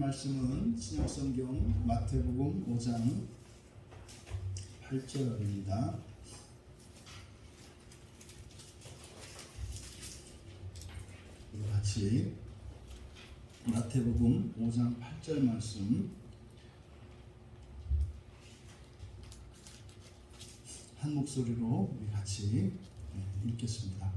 말씀은 신약성경 마태복음 5장 8절입니다. 같이 마태복음 5장 8절 말씀 한 목소리로 우리 같이 읽겠습니다.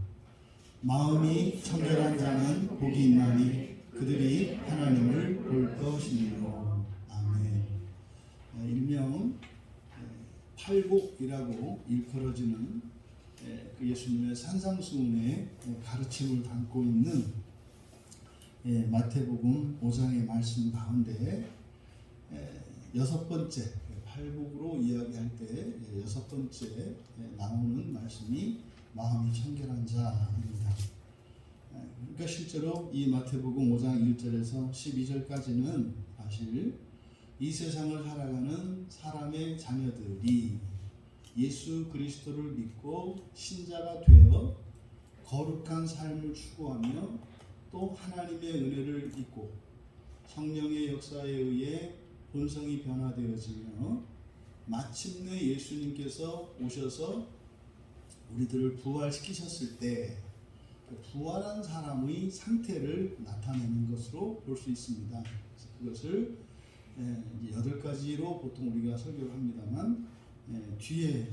마음이 청결한 자는 복이 있나니 그들이 하나님을 볼 것이니요. 아멘. 일명 팔복이라고 일컬어지는 그 예수님의 산상수훈의 가르침을 담고 있는 마태복음 5장의 말씀 가운데 여섯 번째 팔복으로 이야기할 때 여섯 번째 나오는 말씀이 마음이 청결한 자입니다. 그러니까 실제로 이 마태복음 5장 1절에서 12절까지는 사실 이 세상을 살아가는 사람의 자녀들이 예수 그리스도를 믿고 신자가 되어 거룩한 삶을 추구하며 또 하나님의 은혜를 입고 성령의 역사에 의해 본성이 변화되어지며 마침내 예수님께서 오셔서 우리들을 부활시키셨을 때 부활한 사람의 상태를 나타내는 것으로 볼 수 있습니다. 그것을 8가지로 보통 우리가 설교를 합니다만 뒤에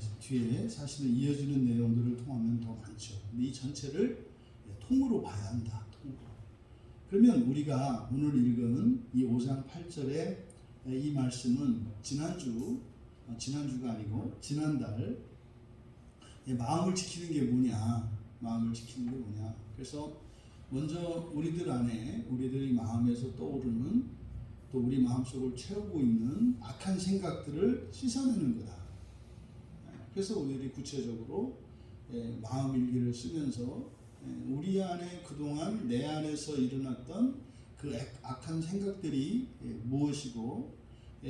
사실은 이어지는 내용들을 통하면 더 많죠. 근데 이 전체를 통으로 봐야 한다. 통으로. 그러면 우리가 오늘 읽은 이 5장 8절의 이 말씀은 지난주가 아니고 지난달 마음을 지키는 게 뭐냐? 그래서 먼저 우리들의 마음에서 떠오르는 또 우리 마음속을 채우고 있는 악한 생각들을 씻어내는 거다. 그래서 우리들이 구체적으로 마음일기를 쓰면서 우리 안에 그동안 내 안에서 일어났던 그 악한 생각들이 무엇이고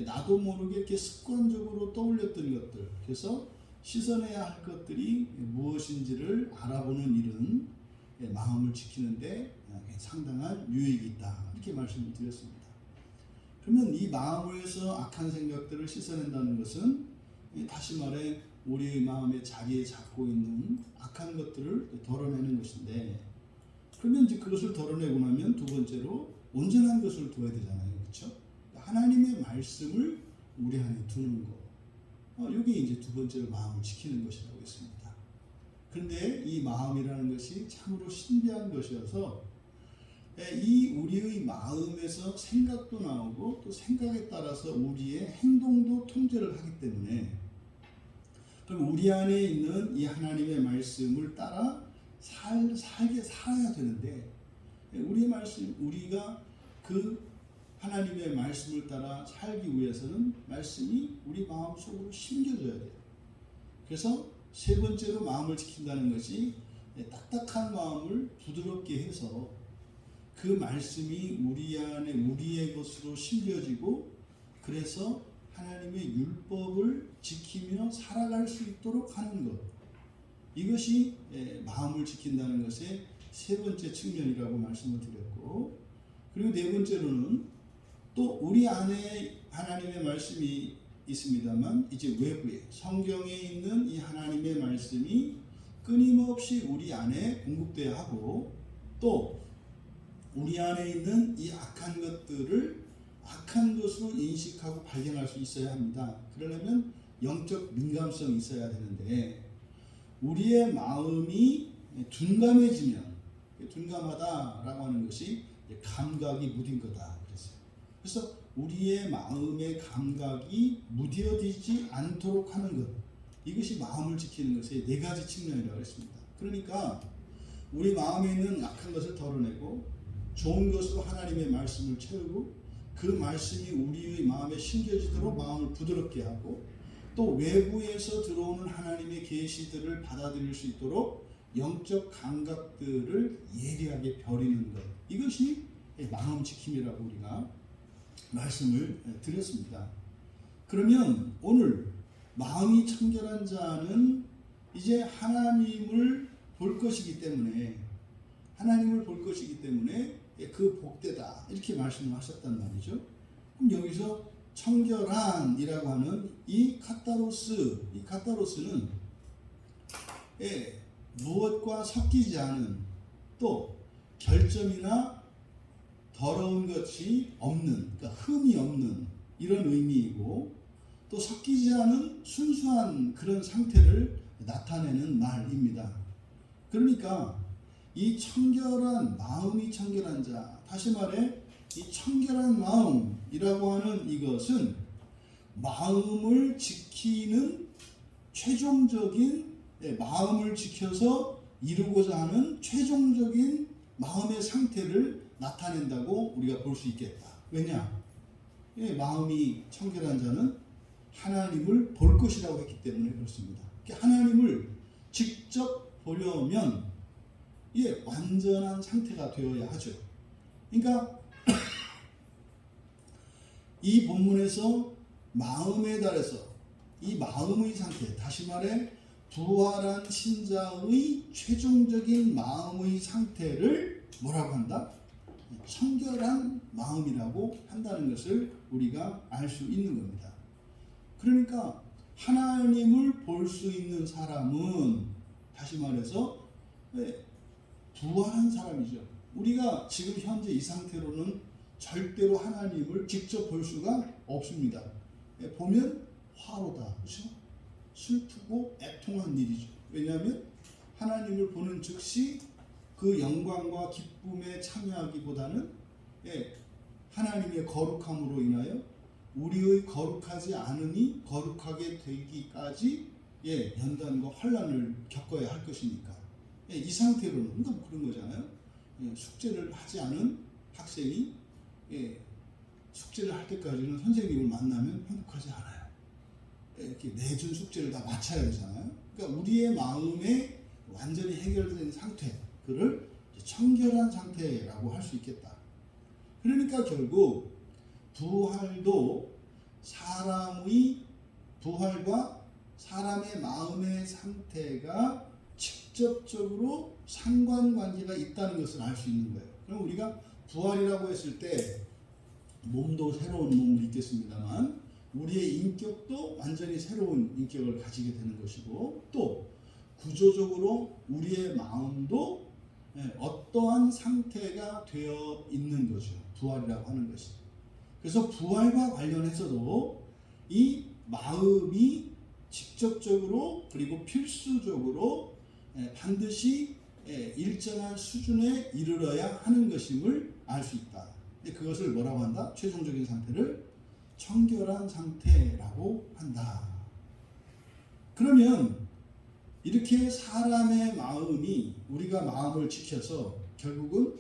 나도 모르게 이렇게 습관적으로 떠올렸던 것들, 그래서 씻어내야 할 것들이 무엇인지를 알아보는 일은 마음을 지키는데 상당한 유익이 있다. 이렇게 말씀을 드렸습니다. 그러면 이 마음에서 악한 생각들을 씻어낸다는 것은 다시 말해 우리의 마음에 자리에 잡고 있는 악한 것들을 덜어내는 것인데, 그러면 이제 그것을 덜어내고 나면 두 번째로 온전한 것을 둬야 되잖아요. 그렇죠? 하나님의 말씀을 우리 안에 두는 거. 이게 이제 두 번째로 마음을 지키는 것이라고 했습니다. 그런데 이 마음이라는 것이 참으로 신비한 것이어서 이 우리의 마음에서 생각도 나오고 또 생각에 따라서 우리의 행동도 통제를 하기 때문에, 그럼 우리 안에 있는 이 하나님의 말씀을 따라 살게 살아야 되는데, 우리가 그 하나님의 말씀을 따라 살기 위해서는 말씀이 우리 마음속으로 심겨져야 돼요. 그래서 세 번째로 마음을 지킨다는 것이 딱딱한 마음을 부드럽게 해서 그 말씀이 우리 안에 우리의 것으로 심겨지고, 그래서 하나님의 율법을 지키며 살아갈 수 있도록 하는 것. 이것이 마음을 지킨다는 것의 세 번째 측면이라고 말씀을 드렸고, 그리고 네 번째로는 또 우리 안에 하나님의 말씀이 있습니다만 이제 외부에 성경에 있는 이 하나님의 말씀이 끊임없이 우리 안에 공급돼야 하고, 또 우리 안에 있는 이 악한 것들을 악한 것으로 인식하고 발견할 수 있어야 합니다. 그러려면 영적 민감성이 있어야 되는데, 우리의 마음이 둔감해지면, 둔감하다라고 하는 것이 감각이 무딘 거다. 그래서 우리의 마음의 감각이 무뎌지지 않도록 하는 것, 이것이 마음을 지키는 것의 네 가지 측면이라고 했습니다. 그러니까 우리 마음에 있는 악한 것을 덜어내고 좋은 것으로 하나님의 말씀을 채우고, 그 말씀이 우리의 마음에 심겨지도록 마음을 부드럽게 하고, 또 외부에서 들어오는 하나님의 계시들을 받아들일 수 있도록 영적 감각들을 예리하게 벼리는 것, 이것이 마음 지킴이라고 우리가 말씀을 드렸습니다. 그러면 오늘 마음이 청결한 자는 이제 하나님을 볼 것이기 때문에 그 복되다, 이렇게 말씀을 하셨단 말이죠. 그럼 여기서 청결한이라고 하는 이 카타로스는 무엇과 섞이지 않은, 또 결점이나 더러운 것이 없는, 그러니까 흠이 없는 이런 의미이고, 또 섞이지 않은 순수한 그런 상태를 나타내는 말입니다. 그러니까 이 청결한 마음이 청결한 자, 다시 말해 이 청결한 마음이라고 하는 이것은 마음을 지키는 최종적인, 마음을 지켜서 이루고자 하는 최종적인 마음의 상태를 나타낸다고 우리가 볼 수 있겠다. 왜냐? 마음이 청결한 자는 하나님을 볼 것이라고 했기 때문에 그렇습니다. 하나님을 직접 보려면 완전한 상태가 되어야 하죠. 그러니까 이 본문에서 마음에 달해서 이 마음의 상태, 다시 말해 부활한 신자의 최종적인 마음의 상태를 뭐라고 한다? 청결한 마음이라고 한다는 것을 우리가 알 수 있는 겁니다. 그러니까 하나님을 볼 수 있는 사람은, 다시 말해서 부활한 사람이죠. 우리가 지금 현재 이 상태로는 절대로 하나님을 직접 볼 수가 없습니다. 보면 화로다, 그렇죠? 슬프고 애통한 일이죠. 왜냐하면 하나님을 보는 즉시 그 영광과 기쁨에 참여하기보다는 하나님의 거룩함으로 인하여 우리의 거룩하지 않음이 거룩하게 되기까지 연단과 환난을 겪어야 할 것이니까 이 상태로는, 그러니까 그런 거잖아요. 숙제를 하지 않은 학생이 숙제를 할 때까지는 선생님을 만나면 행복하지 않아요. 이렇게 내준 숙제를 다 마쳐야 되잖아요. 그러니까 우리의 마음에 완전히 해결된 상태, 그를 청결한 상태라고 할 수 있겠다. 그러니까 결국 부활도 부활과 사람의 마음의 상태가 직접적으로 상관관계가 있다는 것을 알 수 있는 거예요. 그럼 우리가 부활이라고 했을 때 몸도 새로운 몸을 입겠습니다만 우리의 인격도 완전히 새로운 인격을 가지게 되는 것이고, 또 구조적으로 우리의 마음도 어떠한 상태가 되어 있는 거죠. 부활이라고 하는 것이. 그래서 부활과 관련해서도 이 마음이 직접적으로 그리고 필수적으로 반드시 일정한 수준에 이르러야 하는 것임을 알 수 있다. 그것을 뭐라고 한다? 최종적인 상태를 청결한 상태라고 한다. 그러면 이렇게 사람의 마음이, 우리가 마음을 지켜서 결국은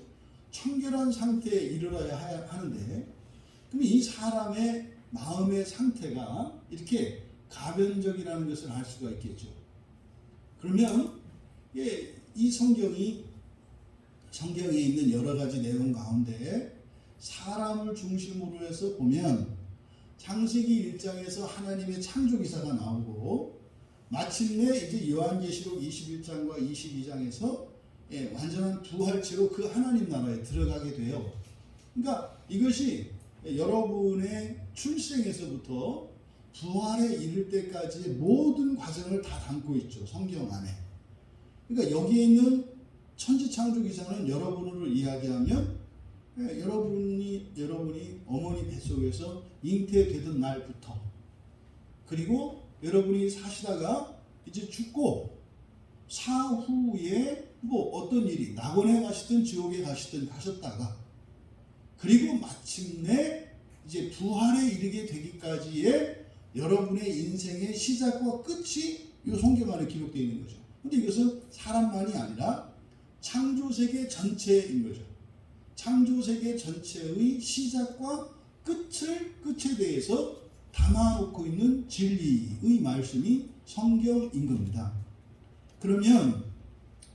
청결한 상태에 이르러야 하는데, 그럼 이 사람의 마음의 상태가 이렇게 가변적이라는 것을 알 수가 있겠죠. 그러면 이 성경에 있는 여러 가지 내용 가운데 사람을 중심으로 해서 보면 창세기 1장에서 하나님의 창조 기사가 나오고, 마침내 이제 요한계시록 21장과 22장에서 완전한 부활체로 그 하나님 나라에 들어가게 돼요. 그러니까 이것이 여러분의 출생에서부터 부활에 이를 때까지의 모든 과정을 다 담고 있죠, 성경 안에. 그러니까 여기에 있는 천지창조 기사는 여러분을 이야기하면 여러분이 어머니 뱃속에서 잉태되던 날부터, 그리고 여러분이 사시다가 이제 죽고 사후에 뭐 어떤 일이, 낙원에 가시든 지옥에 가시든 가셨다가, 그리고 마침내 이제 부활에 이르게 되기까지의 여러분의 인생의 시작과 끝이 이 성경 안에 기록되어 있는 거죠. 근데 이것은 사람만이 아니라 창조세계 전체인 거죠. 창조세계 전체의 시작과 끝에 대해서 담아놓고 있는 진리의 말씀이 성경인 겁니다. 그러면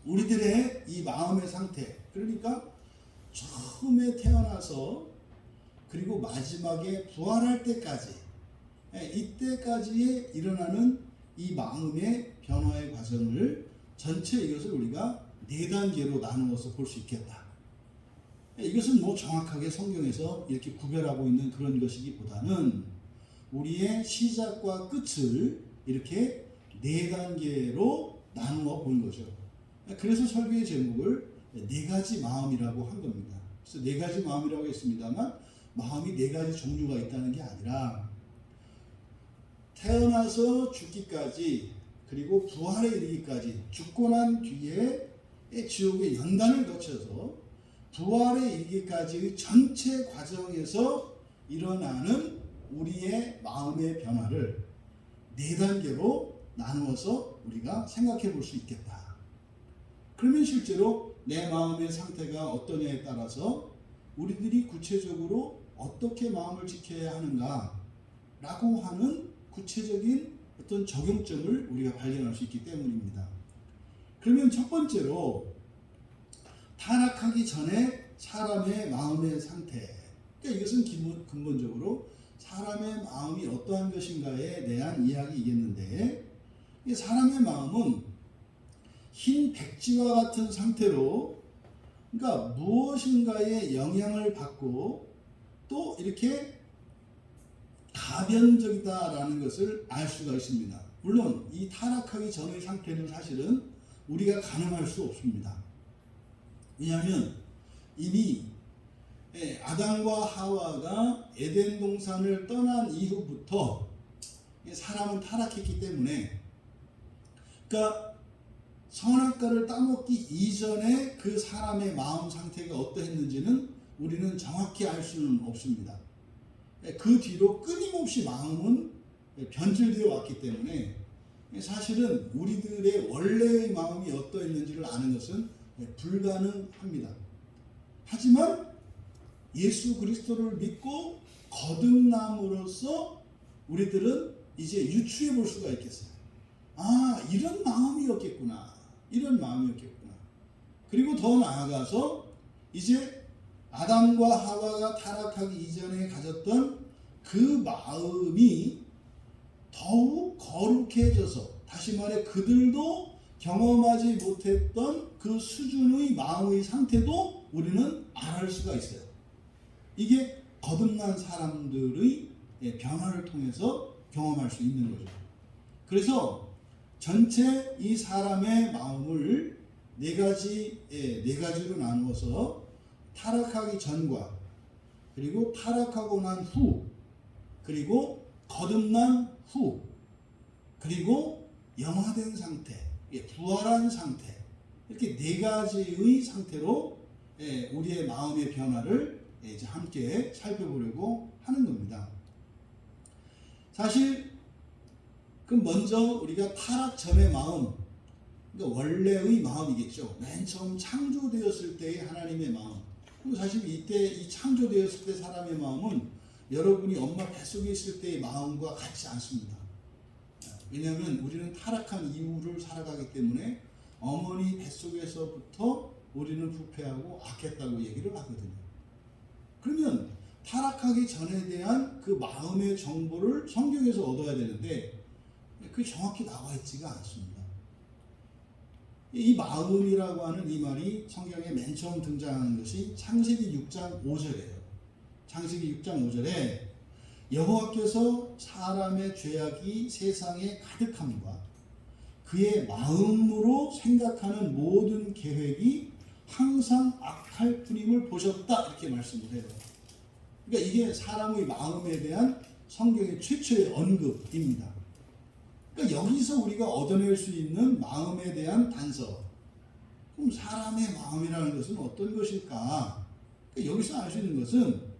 우리들의 이 마음의 상태, 그러니까 처음에 태어나서 그리고 마지막에 부활할 때까지, 이때까지에 일어나는 이 마음의 변화의 과정을 전체 이것을 우리가 4단계로 나누어서 볼 수 있겠다. 이것은 뭐 정확하게 성경에서 이렇게 구별하고 있는 그런 것이기보다는 우리의 시작과 끝을 이렇게 네 단계로 나누어 본 거죠. 그래서 설교의 제목을 네 가지 마음이라고 한 겁니다. 그래서 네 가지 마음이라고 했습니다만 마음이 네 가지 종류가 있다는 게 아니라 태어나서 죽기까지 그리고 부활에 이르기까지 죽고 난 뒤에 지옥의 연단을 거쳐서 부활에 이르기까지의 전체 과정에서 일어나는 우리의 마음의 변화를 네 단계로 나누어서 우리가 생각해 볼 수 있겠다. 그러면 실제로 내 마음의 상태가 어떠냐에 따라서 우리들이 구체적으로 어떻게 마음을 지켜야 하는가 라고 하는 구체적인 어떤 적용점을 우리가 발견할 수 있기 때문입니다. 그러면 첫 번째로 타락하기 전에 사람의 마음의 상태. 그러니까 이것은 근본적으로 사람의 마음이 어떠한 것인가에 대한 이야기이겠는데, 사람의 마음은 흰 백지와 같은 상태로, 그러니까 무엇인가에 영향을 받고 또 이렇게 가변적이다라는 것을 알 수가 있습니다. 물론 이 타락하기 전의 상태는 사실은 우리가 가늠할 수 없습니다. 왜냐하면 이미 아담과 하와가 에덴 동산을 떠난 이후부터 사람은 타락했기 때문에, 그러니까 선악과를 따먹기 이전에 그 사람의 마음 상태가 어떠했는지는 우리는 정확히 알 수는 없습니다. 그 뒤로 끊임없이 마음은 변질되어 왔기 때문에 사실은 우리들의 원래의 마음이 어떠했는지를 아는 것은 불가능합니다. 하지만 예수 그리스도를 믿고 거듭남으로써 우리들은 이제 유추해 볼 수가 있겠어요. 아, 이런 마음이었겠구나. 이런 마음이었겠구나. 그리고 더 나아가서 이제 아담과 하와가 타락하기 이전에 가졌던 그 마음이 더욱 거룩해져서, 다시 말해 그들도 경험하지 못했던 그 수준의 마음의 상태도 우리는 알아낼 수가 있어요. 이게 거듭난 사람들의 변화를 통해서 경험할 수 있는 거죠. 그래서 전체 이 사람의 마음을 네 가지로 나누어서 타락하기 전과 그리고 타락하고 난 후 그리고 거듭난 후 그리고 영화된 상태, 부활한 상태, 이렇게 네 가지의 상태로 우리의 마음의 변화를 이제 함께 살펴보려고 하는 겁니다. 사실 그 먼저 우리가 타락 전의 마음, 그러니까 원래의 마음이겠죠. 맨 처음 창조되었을 때의 하나님의 마음. 그리고 사실 이때 이 창조되었을 때 사람의 마음은 여러분이 엄마 뱃속에 있을 때의 마음과 같지 않습니다. 왜냐하면 우리는 타락한 이후를 살아가기 때문에 어머니 뱃속에서부터 우리는 부패하고 악했다고 얘기를 하거든요. 그러면 타락하기 전에 대한 그 마음의 정보를 성경에서 얻어야 되는데 그게 정확히 나와 있지가 않습니다. 이 마음이라고 하는 이 말이 성경에 맨 처음 등장하는 것이 창세기 6장 5절이에요. 창세기 6장 5절에 여호와께서 사람의 죄악이 세상에 가득함과 그의 마음으로 생각하는 모든 계획이 항상 악할 뿐임을 보셨다, 이렇게 말씀을 해요. 그러니까 이게 사람의 마음에 대한 성경의 최초의 언급입니다. 그러니까 여기서 우리가 얻어낼 수 있는 마음에 대한 단서, 그럼 사람의 마음이라는 것은 어떤 것일까? 그러니까 여기서 알 수 있는 것은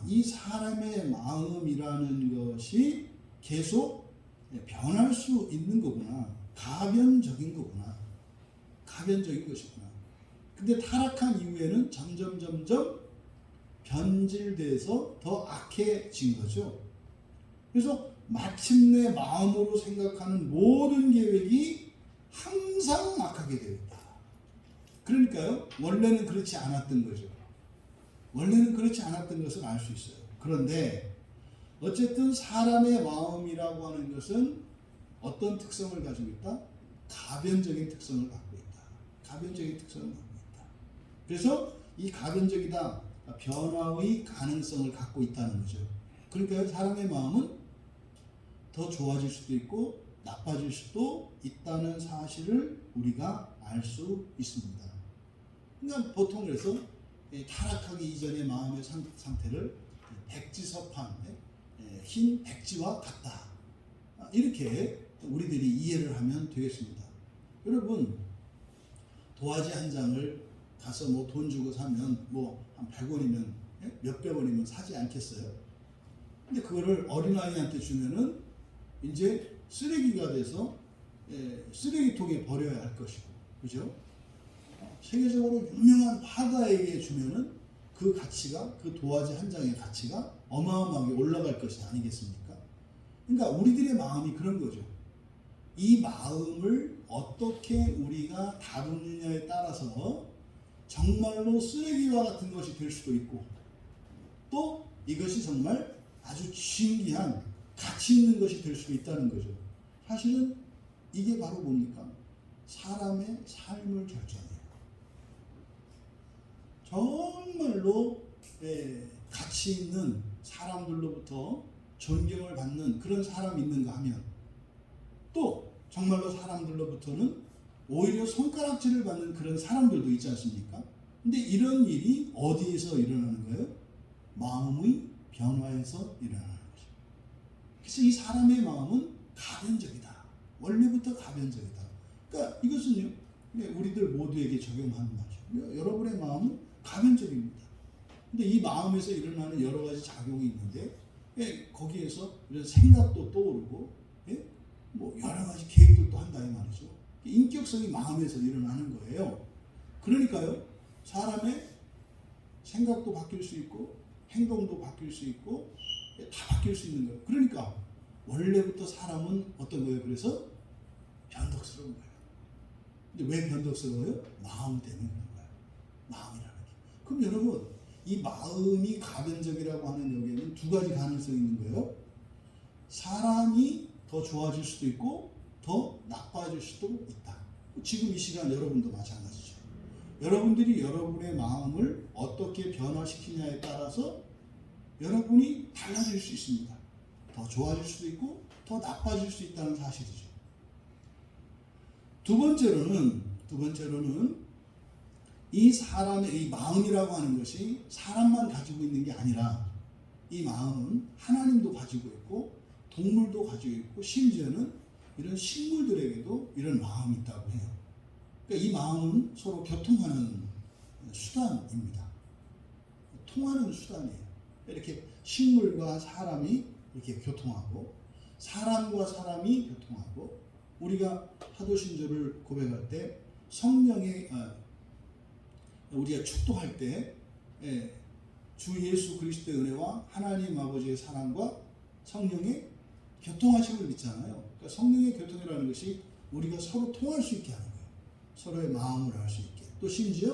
이 사람의 마음이라는 것이 계속 변할 수 있는 거구나. 가변적인 거구나. 가변적인 것이구나. 근데 타락한 이후에는 점점 변질돼서 더 악해진 거죠. 그래서 마침내 마음으로 생각하는 모든 계획이 항상 악하게 되어 있다. 그러니까요, 원래는 그렇지 않았던 거죠. 원래는 그렇지 않았던 것을 알 수 있어요. 그런데 어쨌든 사람의 마음이라고 하는 것은 어떤 특성을 가지고 있다? 가변적인 특성을 갖고 있다. 가변적인 특성을 갖고 있다. 그래서 이 가변적이다, 변화의 가능성을 갖고 있다는 거죠. 그러니까 사람의 마음은 더 좋아질 수도 있고 나빠질 수도 있다는 사실을 우리가 알 수 있습니다. 그러니까 보통 그래서 타락하기 이전의 마음의 상태를 백지석판, 흰 백지와 같다, 이렇게 우리들이 이해를 하면 되겠습니다. 여러분, 도화지 한 장을 가서 뭐 돈 주고 사면 뭐 한 100원이면 몇백 원이면 사지 않겠어요? 근데 그거를 어린아이한테 주면은 이제 쓰레기가 돼서 쓰레기통에 버려야 할 것이고, 그죠? 세계적으로 유명한 화가에게 주면은 그 가치가, 그 도화지 한 장의 가치가 어마어마하게 올라갈 것이 아니겠습니까? 그러니까 우리들의 마음이 그런 거죠. 이 마음을 어떻게 우리가 다루느냐에 따라서 정말로 쓰레기와 같은 것이 될 수도 있고, 또 이것이 정말 아주 신기한 가치 있는 것이 될 수도 있다는 거죠. 사실은 이게 바로 뭡니까? 사람의 삶을 결정해요. 정말로 가치 있는 사람들로부터 존경을 받는 그런 사람이 있는가 하면, 또 정말로 사람들로부터는 오히려 손가락질을 받는 그런 사람들도 있지 않습니까? 근데 이런 일이 어디에서 일어나는 거예요? 마음의 변화에서 일어나는 거죠. 그래서 이 사람의 마음은 가변적이다. 원래부터 가변적이다. 그러니까 이것은요, 우리들 모두에게 적용하는 말이죠. 여러분의 마음은 가변적입니다. 근데 이 마음에서 일어나는 여러 가지 작용이 있는데, 거기에서 이런 생각도 떠오르고, 뭐 여러 가지 계획들도 한다 이 말이죠. 인격성이 마음에서 일어나는 거예요. 그러니까요, 사람의 생각도 바뀔 수 있고 행동도 바뀔 수 있고 다 바뀔 수 있는 거예요. 그러니까 원래부터 사람은 어떤 거예요? 그래서 변덕스러운 거예요. 근데 왜 변덕스러워요? 마음 때문에 그런 거예요. 마음이라는 게. 그럼 여러분, 이 마음이 가변적이라고 하는 여기에는 두 가지 가능성이 있는 거예요. 사람이 더 좋아질 수도 있고 더 나빠질 수도 있다. 지금 이 시간 여러분도 마찬가지죠. 여러분들이 여러분의 마음을 어떻게 변화시키냐에 따라서 여러분이 달라질 수 있습니다. 더 좋아질 수도 있고 더 나빠질 수 있다는 사실이죠. 두 번째로는 이 사람의 이 마음이라고 하는 것이 사람만 가지고 있는 게 아니라, 이 마음은 하나님도 가지고 있고 동물도 가지고 있고 심지어는 이런 식물들에게도 이런 마음이 있다고 해요. 그러니까 이 마음은 서로 교통하는 수단입니다. 통하는 수단이에요. 이렇게 식물과 사람이 이렇게 교통하고, 사람과 사람이 교통하고, 우리가 사도신조를 고백할 때 성령의 우리가 축도할 때 주 예수 그리스도의 은혜와 하나님 아버지의 사랑과 성령의 교통하심을 믿잖아요. 그러니까 성령의 교통이라는 것이 우리가 서로 통할 수 있게 하는 거예요. 서로의 마음을 알 수 있게. 또 심지어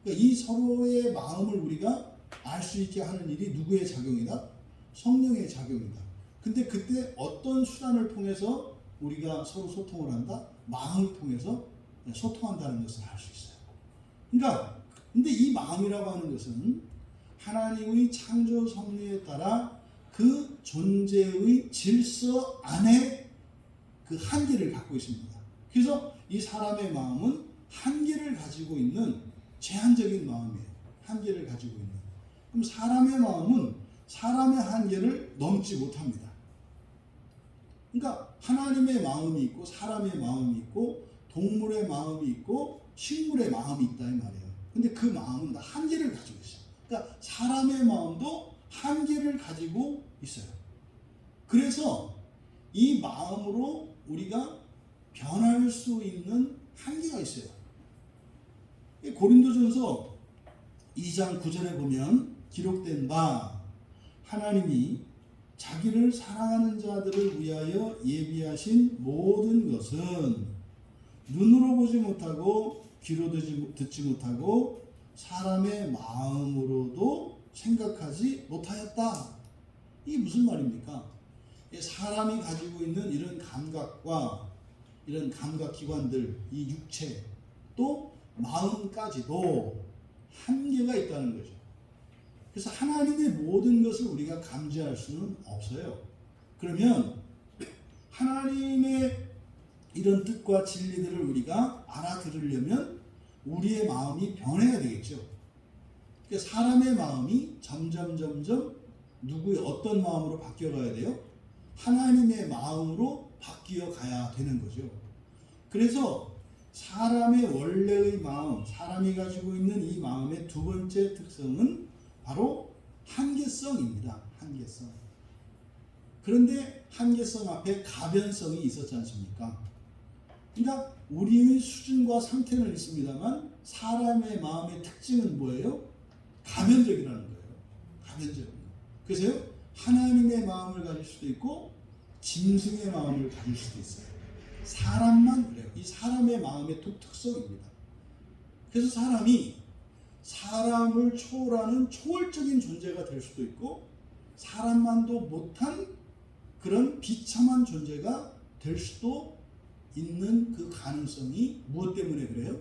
그러니까 이 서로의 마음을 우리가 알 수 있게 하는 일이 누구의 작용이다? 성령의 작용이다. 근데 그때 어떤 수단을 통해서 우리가 서로 소통을 한다? 마음을 통해서 소통한다는 것을 알 수 있어요. 그러니까 근데 이 마음이라고 하는 것은 하나님의 창조 섭리에 따라 그 존재의 질서 안에 그 한계를 갖고 있습니다. 그래서 이 사람의 마음은 한계를 가지고 있는 제한적인 마음이에요. 한계를 가지고 있는. 그럼 사람의 마음은 사람의 한계를 넘지 못합니다. 그러니까 하나님의 마음이 있고 사람의 마음이 있고 동물의 마음이 있고 식물의 마음이 있다 이 말이에요. 근데 그 마음은 다 한계를 가지고 있어요. 그러니까 사람의 마음도 한계를 가지고 있어요. 그래서 이 마음으로 우리가 변할 수 있는 한계가 있어요. 고린도전서 2장 9절에 보면 기록된 바, 하나님이 자기를 사랑하는 자들을 위하여 예비하신 모든 것은 눈으로 보지 못하고 귀로 듣지 못하고 사람의 마음으로도 생각하지 못하였다. 이게 무슨 말입니까? 사람이 가지고 있는 이런 감각과 이런 감각기관들, 이 육체 또 마음까지도 한계가 있다는 거죠. 그래서 하나님의 모든 것을 우리가 감지할 수는 없어요. 그러면 하나님의 이런 뜻과 진리들을 우리가 알아들으려면 우리의 마음이 변해야 되겠죠. 그러니까 사람의 마음이 점점 누구의 어떤 마음으로 바뀌어가야 돼요? 하나님의 마음으로 바뀌어 가야 되는 거죠. 그래서 사람의 원래의 마음, 사람이 가지고 있는 이 마음의 두 번째 특성은 바로 한계성입니다. 한계성. 그런데 한계성 앞에 가변성이 있었지 않습니까? 그러니까 우리의 수준과 상태는 있습니다만 사람의 마음의 특징은 뭐예요? 가변적이라는 거예요. 가변적. 그래서요, 하나님의 마음을 가질 수도 있고 짐승의 마음을 가질 수도 있어요. 사람만 그래요. 이 사람의 마음의 독특성입니다. 그래서 사람이 사람을 초월하는 초월적인 존재가 될 수도 있고 사람만도 못한 그런 비참한 존재가 될 수도 있는 그 가능성이 무엇 때문에 그래요?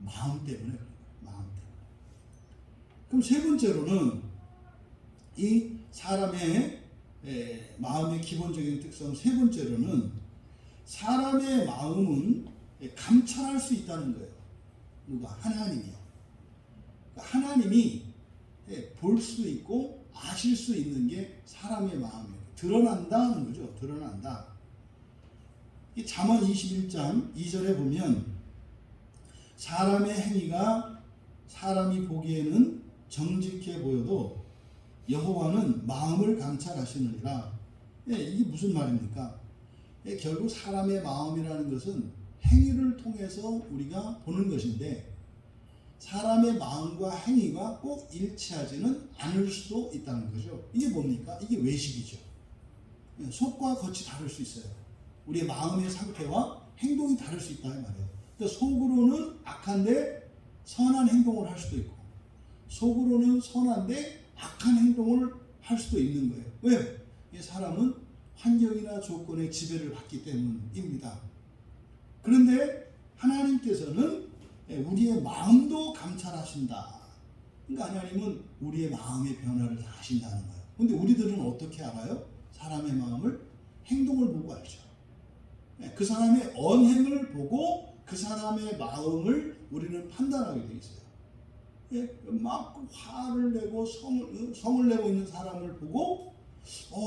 마음 때문에 그래요. 마음 때문에. 그럼 세 번째로는 이 사람의 마음의 기본적인 특성 세 번째로는 사람의 마음은 감찰할 수 있다는 거예요. 누가? 하나님이요. 하나님이 볼 수 있고 아실 수 있는 게 사람의 마음이에요. 드러난다는 거죠. 드러난다. 이 잠언 21장 2절에 보면 사람의 행위가 사람이 보기에는 정직해 보여도 여호와는 마음을 감찰하시느니라. 이게 무슨 말입니까? 결국 사람의 마음이라는 것은 행위를 통해서 우리가 보는 것인데 사람의 마음과 행위가 꼭 일치하지는 않을 수도 있다는 거죠. 이게 뭡니까? 이게 외식이죠. 속과 겉이 다를 수 있어요. 우리의 마음의 상태와 행동이 다를 수 있다 이 말이에요. 그러니까 속으로는 악한데 선한 행동을 할 수도 있고 속으로는 선한데 악한 행동을 할 수도 있는 거예요. 왜? 이 사람은 환경이나 조건의 지배를 받기 때문입니다. 그런데 하나님께서는 우리의 마음도 감찰하신다. 그러니까 하나님은 우리의 마음의 변화를 다 아신다는 거예요. 그런데 우리들은 어떻게 알아요? 사람의 마음을 행동을 보고 알죠. 그 사람의 언행을 보고 그 사람의 마음을 우리는 판단하게 돼 있어요. 막 화를 내고 성을 내고 있는 사람을 보고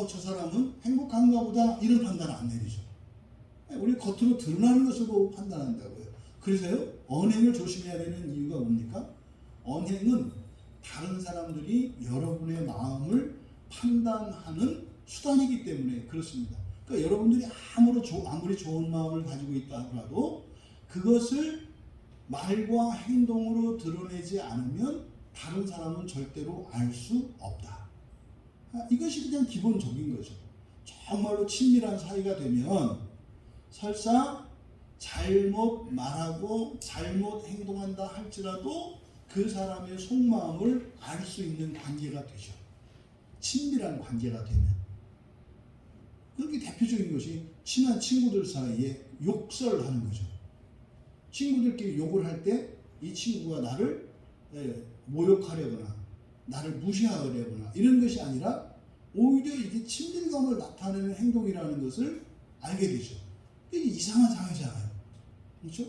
저 사람은 행복한가 보다 이런 판단을 안 내리죠. 우리 겉으로 드러나는 것을 보고 판단한다고요. 그래서요, 언행을 조심해야 되는 이유가 뭡니까? 언행은 다른 사람들이 여러분의 마음을 판단하는 수단이기 때문에 그렇습니다. 그러니까 여러분들이 아무리 좋은 마음을 가지고 있다 하더라도 그것을 말과 행동으로 드러내지 않으면 다른 사람은 절대로 알 수 없다. 이것이 그냥 기본적인 거죠. 정말로 친밀한 사이가 되면 설사 잘못 말하고 잘못 행동한다 할지라도 그 사람의 속마음을 알 수 있는 관계가 되죠. 친밀한 관계가 되면. 그게 대표적인 것이 친한 친구들 사이에 욕설하는 거죠. 친구들끼리 욕을 할 때 이 친구가 나를 모욕하려거나 나를 무시하려거나 이런 것이 아니라 오히려 이게 친밀감을 나타내는 행동이라는 것을 알게 되죠. 이게 이상한 사회잖아요. 그렇죠?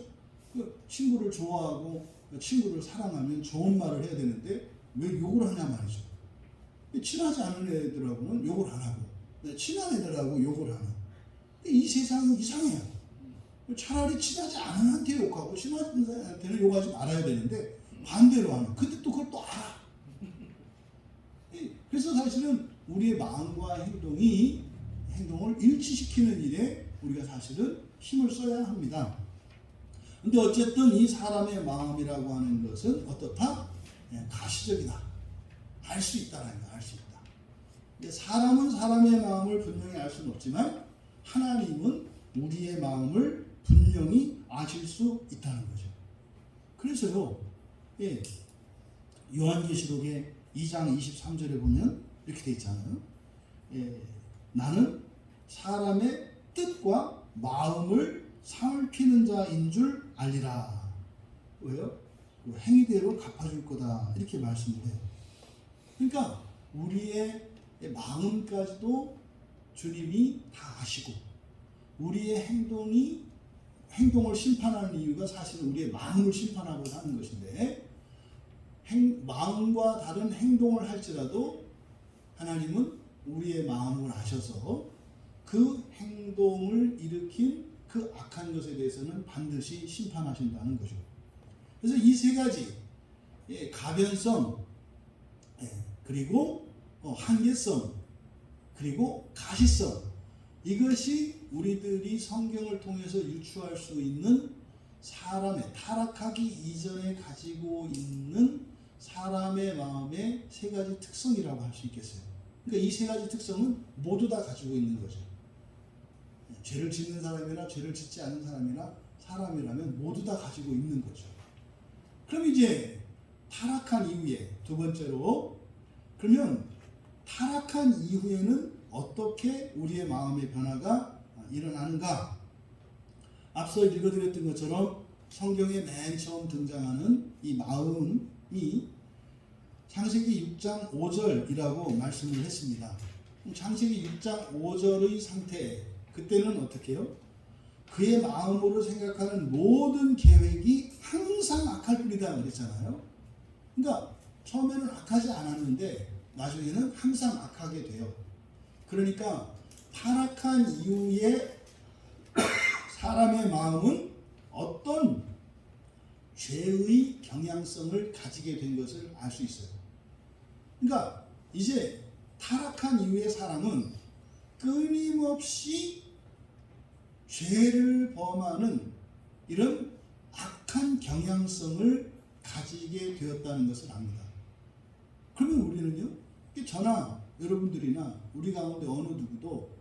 친구를 좋아하고 친구를 사랑하면 좋은 말을 해야 되는데 왜 욕을 하냐 말이죠. 친하지 않은 애들하고는 욕을 안 하고 친한 애들하고 욕을 하는. 이 세상은 이상해요. 차라리 친하지 않은 한테 욕하고 친한 한테는 욕하지 말아야 되는데 반대로 하는. 근데 또 그걸 또 알아. 그래서 사실은 우리의 마음과 행동을 일치시키는 일에 우리가 사실은 힘을 써야 합니다. 근데 어쨌든 이 사람의 마음이라고 하는 것은 어떻다? 가시적이다. 알 수 있다라는 거, 알 수 있다. 근데 사람은 사람의 마음을 분명히 알 수는 없지만 하나님은 우리의 마음을 분명히 아실 수 있다는 거죠. 그래서요, 요한계시록의 2장 23절에 보면 이렇게 돼 있잖아요. 나는 사람의 뜻과 마음을 살피는 자인 줄 알리라. 왜요? 행위대로 갚아줄 거다 이렇게 말씀을 해요. 그러니까 우리의 마음까지도 주님이 다 아시고 우리의 행동을 심판하는 이유가 사실은 우리의 마음을 심판하고 하는 것인데 마음과 다른 행동을 할지라도 하나님은 우리의 마음을 아셔서 그 행동을 일으킨 그 악한 것에 대해서는 반드시 심판하신다는 거죠. 그래서 이 세 가지 가변성 그리고 한계성 그리고 가시성 이것이 우리들이 성경을 통해서 유추할 수 있는 사람의 타락하기 이전에 가지고 있는 사람의 마음의 세 가지 특성이라고 할 수 있겠어요. 그러니까 이 세 가지 특성은 모두 다 가지고 있는 거죠. 죄를 짓는 사람이나 죄를 짓지 않는 사람이라면 모두 다 가지고 있는 거죠. 그럼 이제 타락한 이후에 두 번째로 그러면 타락한 이후에는 어떻게 우리의 마음의 변화가 일어나는가? 앞서 읽어드렸던 것처럼 성경에 맨 처음 등장하는 이 마음이 창세기 6장 5절이라고 말씀을 했습니다. 창세기 6장 5절의 상태 그때는 어떻게 해요? 그의 마음으로 생각하는 모든 계획이 항상 악할 뿐이다 그랬잖아요. 그러니까 처음에는 악하지 않았는데 나중에는 항상 악하게 돼요. 그러니까 타락한 이후에 사람의 마음은 어떤 죄의 경향성을 가지게 된 것을 알 수 있어요. 그러니까 이제 타락한 이후에 사람은 끊임없이 죄를 범하는 이런 악한 경향성을 가지게 되었다는 것을 압니다. 그러면 우리는요, 저나 여러분들이나 우리 가운데 어느 누구도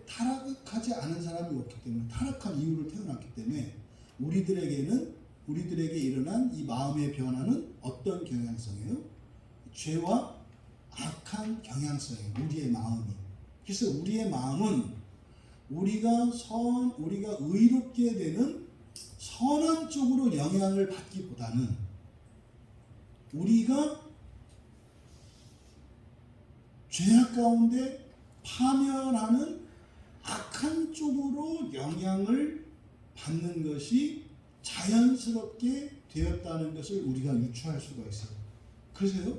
타락하지 않은 사람이 없기 때문에 타락한 이유를 태어났기 때문에 우리들에게 일어난 이 마음의 변화는 어떤 경향성이에요? 죄와 악한 경향성이에요. 우리의 마음이. 그래서 우리의 마음은 우리가 의롭게 되는 선한 쪽으로 영향을 받기보다는 우리가 죄악 가운데 파멸하는 악한 쪽으로 영향을 받는 것이 자연스럽게 되었다는 것을 우리가 유추할 수가 있어요. 그래서요,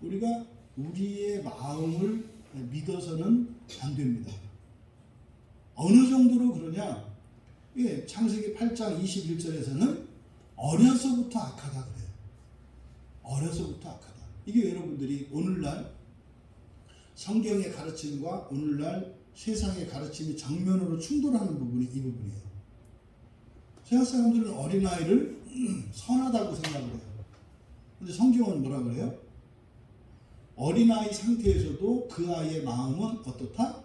우리가 우리의 마음을 믿어서는 안 됩니다. 어느 정도로 그러냐? 창세기 8장 21절에서는 어려서부터 악하다 그래요. 어려서부터 악하다. 이게 여러분들이 오늘날 성경의 가르침과 오늘날 세상의 가르침이 정면으로 충돌하는 부분이 이 부분이에요. 세상 사람들은 어린아이를 선하다고 생각을 해요. 근데 성경은 뭐라 그래요? 어린아이 상태에서도 그 아이의 마음은 어떻다?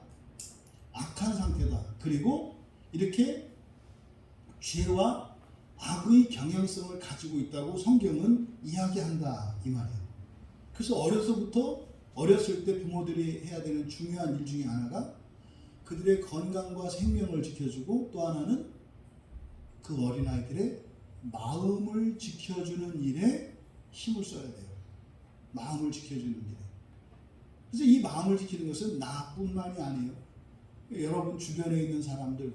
악한 상태다. 그리고 이렇게 죄와 악의 경향성을 가지고 있다고 성경은 이야기한다 이 말이에요. 그래서 어렸을 때 부모들이 해야 되는 중요한 일 중에 하나가 그들의 건강과 생명을 지켜주고 또 하나는 그 어린아이들의 마음을 지켜주는 일에 힘을 써야 돼요. 마음을 지켜주는 일에. 그래서 이 마음을 지키는 것은 나뿐만이 아니에요. 여러분 주변에 있는 사람들,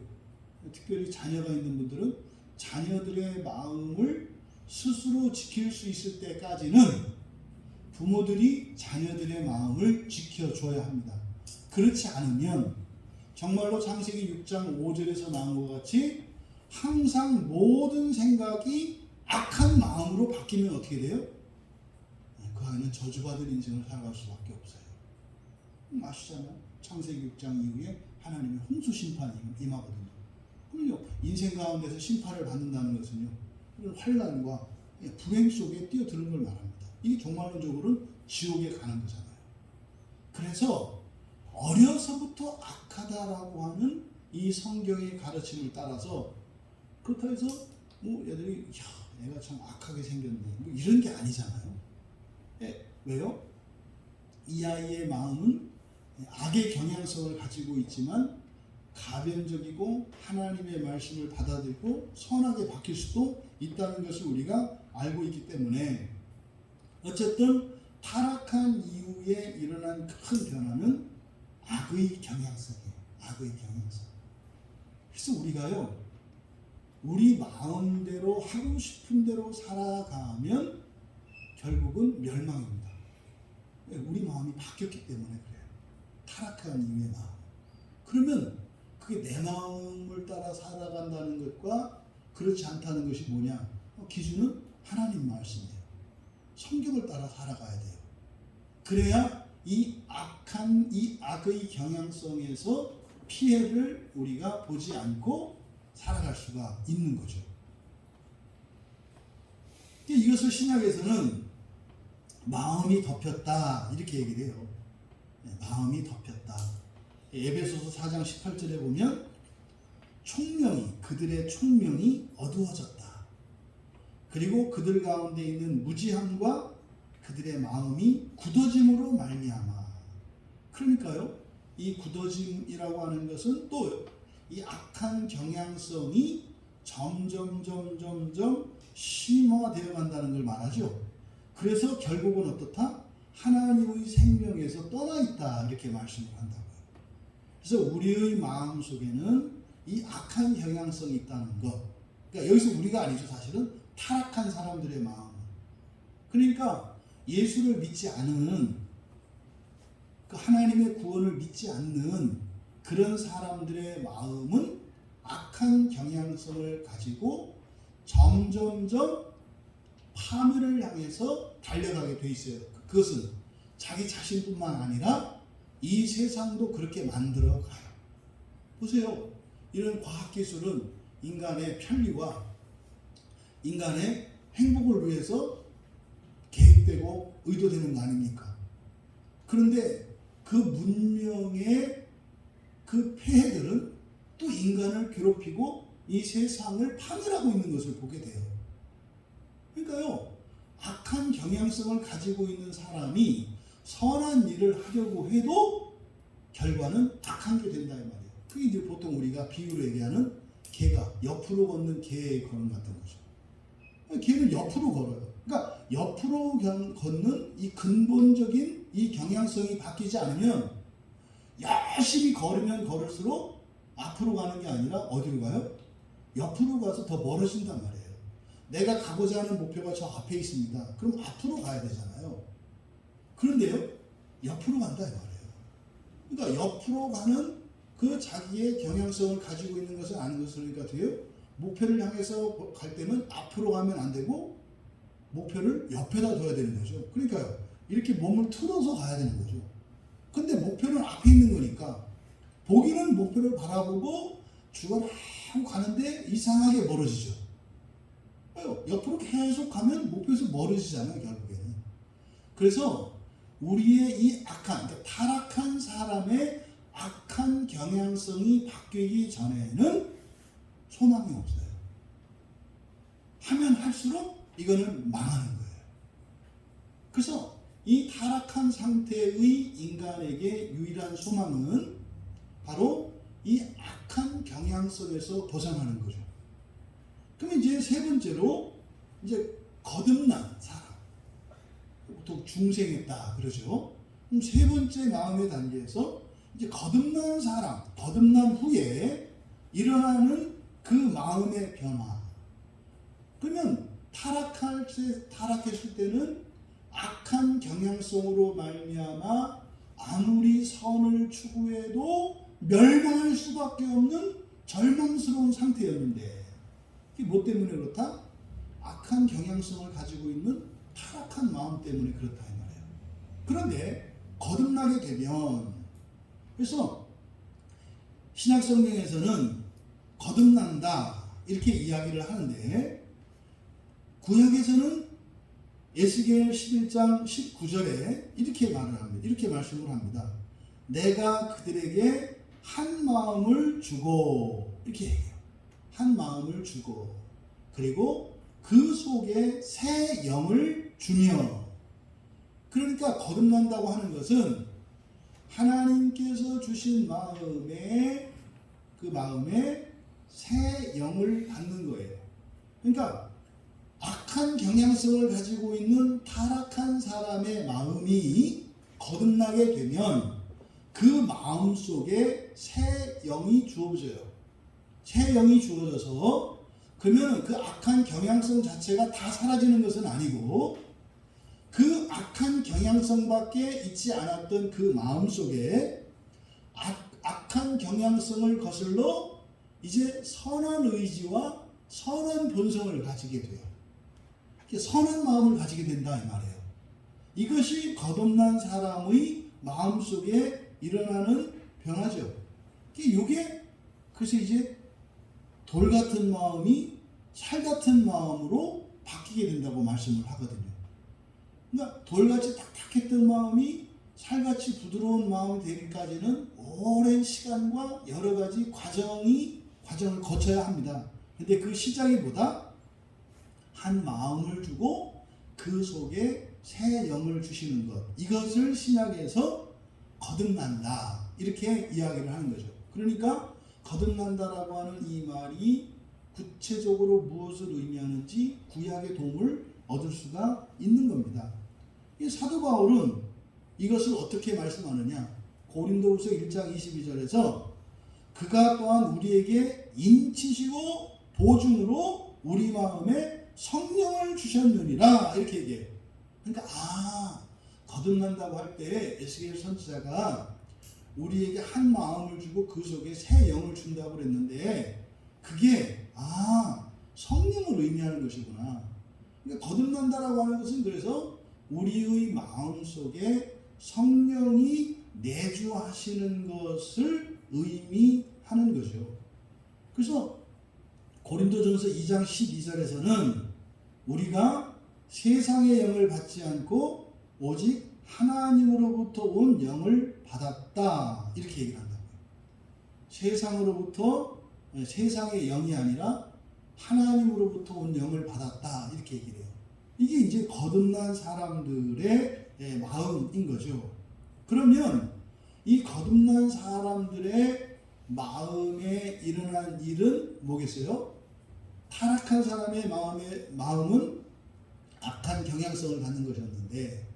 특별히 자녀가 있는 분들은 자녀들의 마음을 스스로 지킬 수 있을 때까지는 부모들이 자녀들의 마음을 지켜줘야 합니다. 그렇지 않으면 정말로 창세기 6장 5절에서 나온 것 같이 항상 모든 생각이 악한 마음으로 바뀌면 어떻게 돼요? 그 아이는 저주받을 인생을 살아갈 수밖에 없어요. 아시잖아요. 창세기 6장 이후에 하나님의 홍수 심판이 임하거든요. 그럼요, 인생 가운데서 심판을 받는다는 것은요, 이런 환난과 불행 속에 뛰어드는 걸 말합니다. 이게 종말론적으로는 지옥에 가는 거잖아요. 그래서 어려서부터 악하다라고 하는 이 성경의 가르침을 따라서 그렇다 해서 애들이 애가 참 악하게 생겼네 이런 게 아니잖아요. 왜요? 이 아이의 마음은 악의 경향성을 가지고 있지만 가변적이고 하나님의 말씀을 받아들이고 선하게 바뀔 수도 있다는 것을 우리가 알고 있기 때문에 어쨌든 타락한 이후에 일어난 큰 변화는 악의 경향성이에요. 악의 경향성. 그래서 우리가요, 우리 마음대로 하고 싶은 대로 살아가면 결국은 멸망입니다. 우리 마음이 바뀌었기 때문에 그래요. 타락한 이후의 마음. 그러면 그게 내 마음을 따라 살아간다는 것과 그렇지 않다는 것이 뭐냐? 기준은 하나님 말씀이에요. 성경을 따라 살아가야 돼요. 그래야 이 악의 경향성에서 피해를 우리가 보지 않고 살아갈 수가 있는 거죠. 이것을 신약에서는 마음이 덮였다 이렇게 얘기를 해요. 마음이 덮였다. 에베소서 4장 18절에 보면 그들의 총명이 어두워졌다. 그리고 그들 가운데 있는 무지함과 그들의 마음이 굳어짐으로 말미암아. 그러니까요, 이 굳어짐이라고 하는 것은 또 이 악한 경향성이 점점 심화되어 간다는 걸 말하죠. 그래서 결국은 어떻다? 하나님의 생명에서 떠나 있다 이렇게 말씀을 한다고요. 그래서 우리의 마음 속에는 이 악한 경향성이 있다는 것. 그러니까 여기서 우리가 아니죠. 사실은 타락한 사람들의 마음. 그러니까 예수를 믿지 않은, 그 하나님의 구원을 믿지 않는 그런 사람들의 마음은 악한 경향성을 가지고 점점점 파멸을 향해서 달려가게 돼 있어요. 그것은 자기 자신뿐만 아니라 이 세상도 그렇게 만들어 가요. 보세요. 이런 과학기술은 인간의 편리와 인간의 행복을 위해서 계획되고 의도되는 거 아닙니까? 그런데 그 문명의 그 폐해들은 또 인간을 괴롭히고 이 세상을 파멸하고 있는 것을 보게 돼요. 그러니까요, 악한 경향성을 가지고 있는 사람이 선한 일을 하려고 해도 결과는 악한 게 된다 이 말이에요. 그게 이제 보통 우리가 비유로 얘기하는 개가 옆으로 걷는 개의 걸음 같은 거죠. 개는 옆으로 걸어요. 그러니까 옆으로 걷는 이 근본적인 이 경향성이 바뀌지 않으면 열심히 걸으면 걸을수록 앞으로 가는 게 아니라 어디로 가요? 옆으로 가서 더 멀어진단 말이에요. 내가 가고자 하는 목표가 저 앞에 있습니다. 그럼 앞으로 가야 되잖아요. 그런데요, 옆으로 간다 이 말이에요. 그러니까 옆으로 가는 그 자기의 경향성을 가지고 있는 것을 아는 것을 그러니까 돼요. 목표를 향해서 갈 때는 앞으로 가면 안 되고 목표를 옆에다 둬야 되는 거죠. 그러니까요, 이렇게 몸을 틀어서 가야 되는 거죠. 근데 목표는 앞에 있는 거니까 보기는 목표를 바라보고 주관하고 가는데 이상하게 멀어지죠. 옆으로 계속 가면 목표에서 멀어지잖아요, 결국에는. 그래서 우리의 이 그러니까 타락한 사람의 악한 경향성이 바뀌기 전에는 소망이 없어요. 하면 할수록 이거는 망하는 거예요. 그래서 이 타락한 상태의 인간에게 유일한 소망은 바로 이 악한 경향성에서 벗어나는 거죠. 그럼 이제 세 번째로 이제 거듭난 사람, 보통 중생했다 그러죠. 그럼 세 번째 마음의 단계에서 이제 거듭난 사람, 거듭난 후에 일어나는 그 마음의 변화. 그러면 타락했을 때는 악한 경향성으로 말미암아 아무리 선을 추구해도 멸망할 수밖에 없는 절망스러운 상태였는데, 이게 뭐 때문에 그렇다? 악한 경향성을 가지고 있는 타락한 마음 때문에 그렇다 이 말이에요. 그런데 거듭나게 되면, 그래서 신약 성경에서는 거듭난다 이렇게 이야기를 하는데, 구약에서는 에스겔 11장 19절에 이렇게 말을 합니다. 이렇게 말씀을 합니다. 내가 그들에게 한 마음을 주고, 이렇게 얘기해요. 한 마음을 주고, 그리고 그 속에 새 영을 주며. 그러니까 거듭난다고 하는 것은 하나님께서 주신 마음에, 그 마음에 새 영을 받는 거예요. 그러니까 악한 경향성을 가지고 있는 타락한 사람의 마음이 거듭나게 되면 그 마음 속에 새 영이 주어져요. 새 영이 주어져서 그러면 그 악한 경향성 자체가 다 사라지는 것은 아니고 그 악한 경향성밖에 있지 않았던 그 마음 속에 악한 경향성을 거슬러 이제 선한 의지와 선한 본성을 가지게 돼요. 선한 마음을 가지게 된다 이 말이에요. 이것이 거듭난 사람의 마음 속에 일어나는 변화죠. 이게 그래서 이제 돌 같은 마음이 살 같은 마음으로 바뀌게 된다고 말씀을 하거든요. 그러니까 돌같이 딱딱했던 마음이 살같이 부드러운 마음이 되기까지는 오랜 시간과 여러 가지 과정을 거쳐야 합니다. 근데 그 시작이 뭐다? 한 마음을 주고 그 속에 새 영을 주시는 것. 이것을 신약에서 거듭난다. 이렇게 이야기를 하는 거죠. 그러니까 거듭난다라고 하는 이 말이 구체적으로 무엇을 의미하는지 구약의 도움을 얻을 수가 있는 겁니다. 이 사도 바울은 이것을 어떻게 말씀하느냐? 고린도후서 1장 22절에서 그가 또한 우리에게 인치시고 보증으로 우리 마음에 성령을 주셨느니라 이렇게 얘기해요. 그러니까 거듭난다고 할 때 에스겔 선지자가 우리에게 한 마음을 주고 그 속에 새 영을 준다고 그랬는데 그게 성령을 의미하는 것이구나. 그러니까 거듭난다라고 하는 것은 그래서 우리의 마음 속에 성령이 내주하시는 것을 의미하는 거죠. 그래서 고린도전서 2장 12절에서는 우리가 세상의 영을 받지 않고 오직 하나님으로부터 온 영을 받았다 이렇게 얘기를 한다고요. 세상의 영이 아니라 하나님으로부터 온 영을 받았다 이렇게 얘기를 해요. 이게 이제 거듭난 사람들의 마음인 거죠. 그러면 이 거듭난 사람들의 마음에 일어난 일은 뭐겠어요? 타락한 사람의 마음은 악한 경향성을 갖는 것이었는데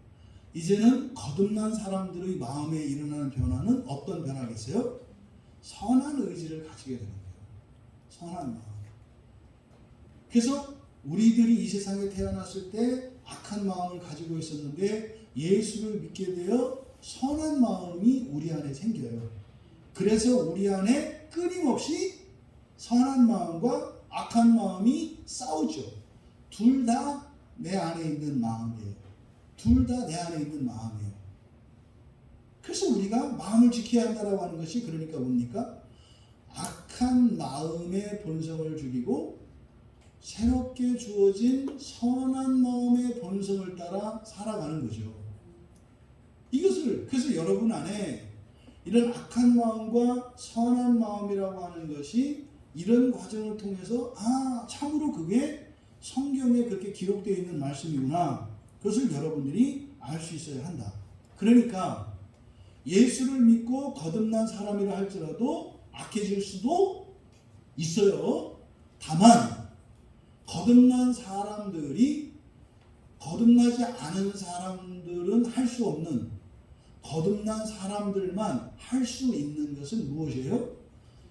이제는 거듭난 사람들의 마음에 일어나는 변화는 어떤 변화겠어요? 선한 의지를 가지게 되는 거예요. 선한 마음. 그래서 우리들이 이 세상에 태어났을 때 악한 마음을 가지고 있었는데 예수를 믿게 되어 선한 마음이 우리 안에 생겨요. 그래서 우리 안에 끊임없이 선한 마음과 악한 마음이 싸우죠. 둘 다 내 안에 있는 마음이에요. 둘 다 내 안에 있는 마음이에요. 그래서 우리가 마음을 지켜야 한다고 하는 것이 그러니까 뭡니까? 악한 마음의 본성을 죽이고 새롭게 주어진 선한 마음의 본성을 따라 살아가는 거죠. 그래서 여러분 안에 이런 악한 마음과 선한 마음이라고 하는 것이 이런 과정을 통해서 참으로 그게 성경에 그렇게 기록되어 있는 말씀이구나. 그것을 여러분들이 알 수 있어야 한다. 그러니까 예수를 믿고 거듭난 사람이라 할지라도 악해질 수도 있어요. 다만 거듭난 사람들이 거듭나지 않은 사람들은 할 수 없는 거듭난 사람들만 할 수 있는 것은 무엇이에요?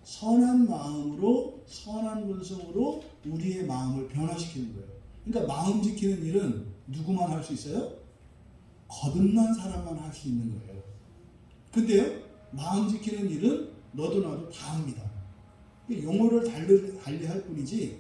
선한 마음으로 선한 본성으로 우리의 마음을 변화시키는 거예요. 그러니까 마음 지키는 일은 누구만 할 수 있어요? 거듭난 사람만 할 수 있는 거예요. 근데요, 마음 지키는 일은 너도 나도 다 합니다. 용어를 달리 할 뿐이지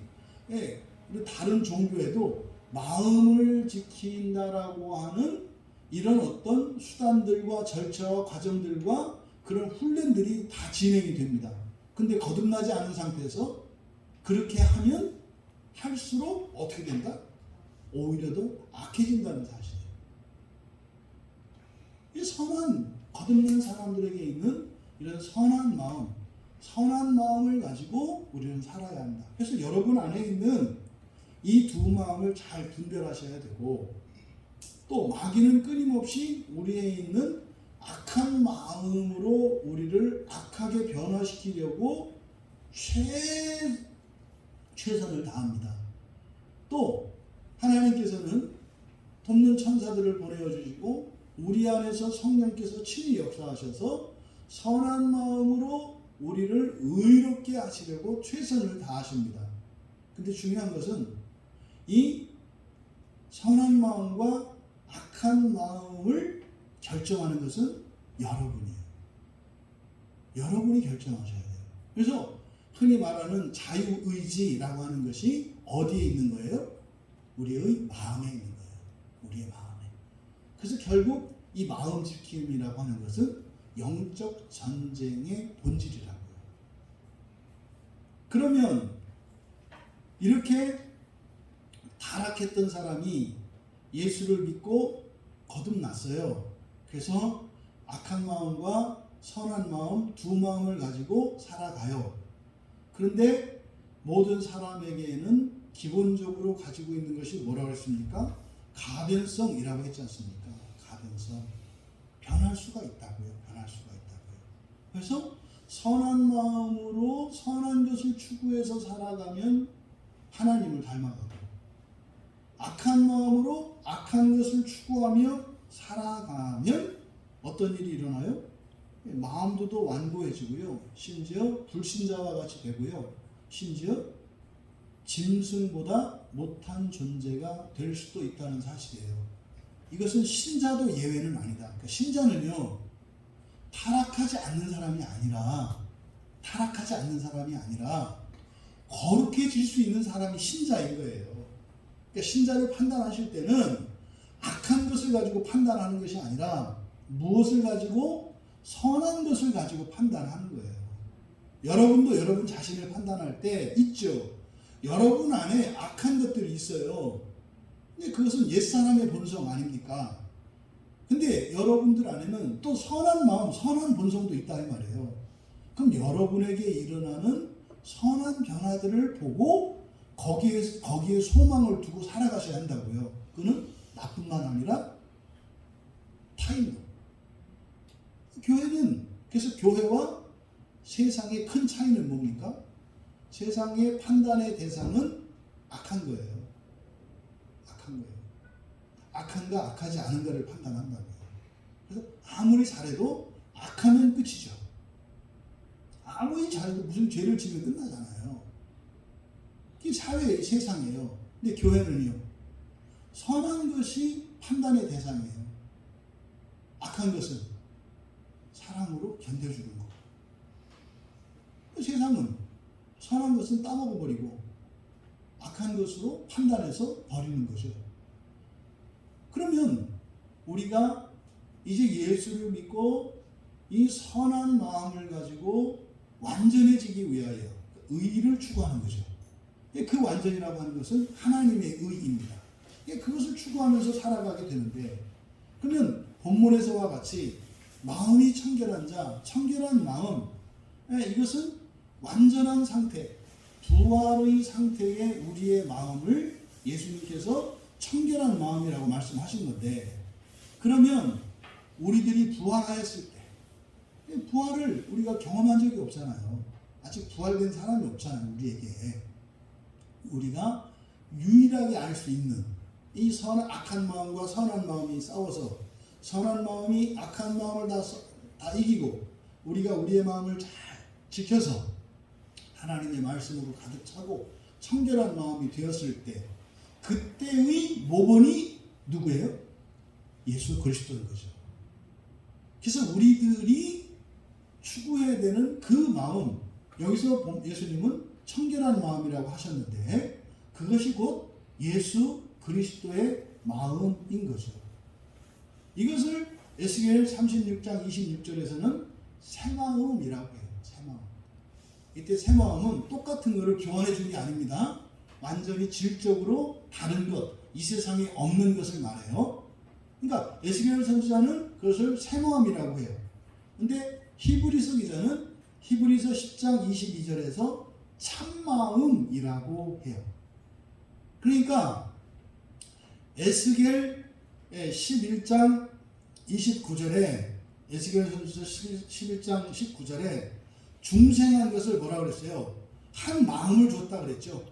다른 종교에도 마음을 지킨다라고 하는 이런 어떤 수단들과 절차와 과정들과 그런 훈련들이 다 진행이 됩니다. 근데 거듭나지 않은 상태에서 그렇게 하면 할수록 어떻게 된다? 오히려 더 악해진다는 사실이에요. 이 거듭난 사람들에게 있는 이런 선한 마음을 가지고 우리는 살아야 한다. 그래서 여러분 안에 있는 이 두 마음을 잘 분별하셔야 되고, 또 마귀는 끊임없이 우리에 있는 악한 마음으로 우리를 악하게 변화시키려고 최선을 다합니다. 또 하나님께서는 돕는 천사들을 보내어 주시고 우리 안에서 성령께서 친히 역사하셔서 선한 마음으로 우리를 의롭게 하시려고 최선을 다하십니다. 근데 중요한 것은 이 선한 마음과 악한 마음을 결정하는 것은 여러분이에요. 여러분이 결정하셔야 돼요. 그래서 흔히 말하는 자유의지라고 하는 것이 어디에 있는 거예요? 우리의 마음에 있는 거예요. 우리의 마음에. 그래서 결국 이 마음 지킴이라고 하는 것은 영적 전쟁의 본질이라고요. 그러면 이렇게 타락했던 사람이 예수를 믿고 거듭났어요. 그래서 악한 마음과 선한 마음 두 마음을 가지고 살아가요. 그런데 모든 사람에게는 기본적으로 가지고 있는 것이 뭐라고 했습니까? 가변성이라고 했지 않습니까? 가변성. 변할 수가 있다고요. 변할 수가 있다고요. 그래서 선한 마음으로 선한 것을 추구해서 살아가면 하나님을 닮아가고, 악한 마음으로 악한 것을 추구하며 살아가면 어떤 일이 일어나요? 마음도 더 완고해지고요. 심지어 불신자와 같이 되고요. 심지어 짐승보다 못한 존재가 될 수도 있다는 사실이에요. 이것은 신자도 예외는 아니다. 그러니까 신자는요, 타락하지 않는 사람이 아니라 거룩해질 수 있는 사람이 신자인 거예요. 그러니까 신자를 판단하실 때는 악한 것을 가지고 판단하는 것이 아니라 무엇을 가지고 선한 것을 가지고 판단하는 거예요. 여러분도 여러분 자신을 판단할 때 있죠. 여러분 안에 악한 것들이 있어요. 근데 그것은 옛사람의 본성 아닙니까? 근데 여러분들 안에는 또 선한 마음, 선한 본성도 있다 이 말이에요. 그럼 여러분에게 일어나는 선한 변화들을 보고 거기에 소망을 두고 살아가셔야 한다고요. 그는 나뿐만 아니라 타인도. 교회는, 그래서 교회와 세상의 큰 차이는 뭡니까? 세상의 판단의 대상은 악한 거예요. 악한 거예요. 악한가 악하지 않은가를 판단한다고요. 그래서 아무리 잘해도 악하면 끝이죠. 아무리 잘해도 무슨 죄를 지면 끝나잖아요. 이게 사회의 세상이에요. 근데 교회는요, 선한 것이 판단의 대상이에요. 악한 것은 사랑으로 견뎌주는 거. 세상은 선한 것은 따먹어버리고 악한 것으로 판단해서 버리는 거죠. 그러면 우리가 이제 예수를 믿고 이 선한 마음을 가지고 완전해지기 위하여 의를 추구하는 거죠. 그 완전이라고 하는 것은 하나님의 의입니다. 그것을 추구하면서 살아가게 되는데, 그러면 본문에서와 같이 마음이 청결한 자, 청결한 마음, 이것은 완전한 상태, 부활의 상태의 우리의 마음을 예수님께서 청결한 마음이라고 말씀하신 건데, 그러면 우리들이 부활하였을 때, 부활을 우리가 경험한 적이 없잖아요. 아직 부활된 사람이 없잖아요, 우리에게. 우리가 유일하게 알 수 있는 이 악한 마음과 선한 마음이 싸워서 선한 마음이 악한 마음을 다 이기고 우리가 우리의 마음을 잘 지켜서 하나님의 말씀으로 가득 차고 청결한 마음이 되었을 때, 그때의 모본이 누구예요? 예수 그리스도인 거죠. 그래서 우리들이 추구해야 되는 그 마음, 여기서 예수님은 청결한 마음이라고 하셨는데 그것이 곧 예수 그리스도의 마음인 거죠. 이것을 에스겔 36장 26절에서는 새 마음이라고 해요. 새 마음. 이때 새 마음은 똑같은 것을 교환해 주는 게 아닙니다. 완전히 질적으로 다른 것, 이 세상에 없는 것을 말해요. 그러니까 에스겔 선지자는 그것을 새 마음이라고 해요. 근데 히브리서 기자는 히브리서 10장 22절에서 참마음이라고 해요. 그러니까 에스겔 11장 29절에 에스겔 선지서 11장 19절에 중생한 것을 뭐라고 그랬어요? 한 마음을 줬다 그랬죠.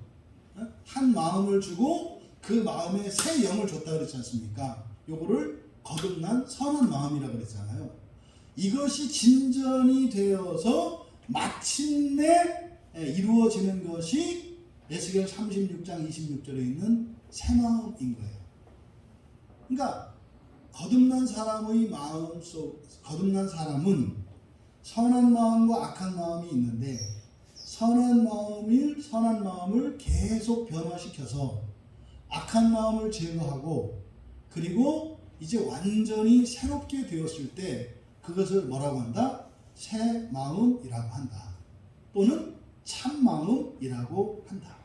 한 마음을 주고 그 마음에 새 영을 줬다 그랬지 않습니까? 요거를 거듭난 선한 마음이라고 그랬잖아요. 이것이 진전이 되어서 마침내 이루어지는 것이 에스겔 36장 26절에 있는 새 마음인 거예요. 그러니까 거듭난 사람의 거듭난 사람은 선한 마음과 악한 마음이 있는데 선한 마음을 계속 변화시켜서 악한 마음을 제거하고 그리고 이제 완전히 새롭게 되었을 때 그것을 뭐라고 한다? 새 마음이라고 한다. 또는 참 마음이라고 한다.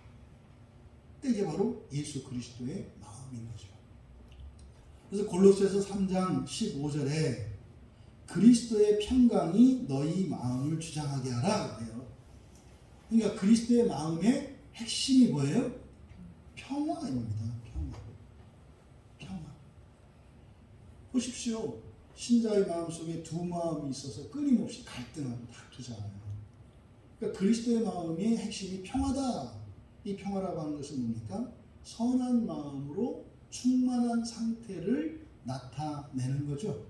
이게 바로 예수 그리스도의 마음인 거죠. 그래서 골로새서 3장 15절에 그리스도의 평강이 너희 마음을 주장하게 하라 그래요. 그러니까 그리스도의 마음의 핵심이 뭐예요? 평화입니다. 평화. 보십시오. 신자의 마음속에 두 마음이 있어서 끊임없이 갈등하고 다투잖아요. 그러니까 그리스도의 마음의 핵심이 평화다. 이 평화라고 하는 것은 뭡니까? 선한 마음으로 충만한 상태를 나타내는 거죠.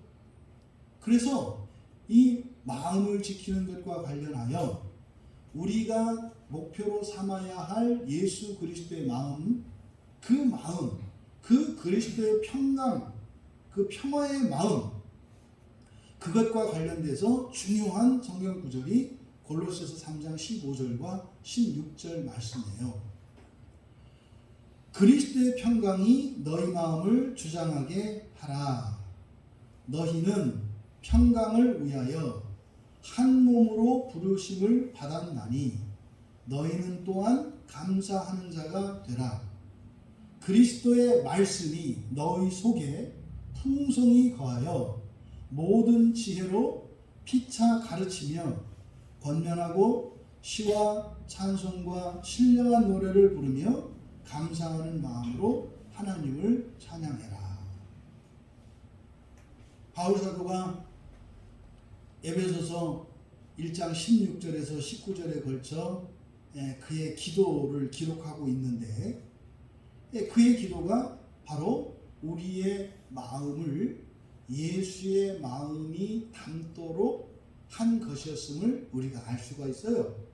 그래서 이 마음을 지키는 것과 관련하여 우리가 목표로 삼아야 할 예수 그리스도의 마음, 그 그리스도의 평강, 그 평화의 마음, 그것과 관련돼서 중요한 성경 구절이 골로새서 3장 15절과 16절 말씀이에요. 그리스도의 평강이 너희 마음을 주장하게 하라. 너희는 평강을 위하여 한 몸으로 부르심을 받았나니 너희는 또한 감사하는 자가 되라. 그리스도의 말씀이 너희 속에 풍성히 거하여 모든 지혜로 피차 가르치며 권면하고 시와 찬송과 신령한 노래를 부르며 감사하는 마음으로 하나님을 찬양해라. 바울 사도가 에베소서 1장 16절에서 19절에 걸쳐 그의 기도를 기록하고 있는데 그의 기도가 바로 우리의 마음을 예수의 마음이 담도록 한 것이었음을 우리가 알 수가 있어요.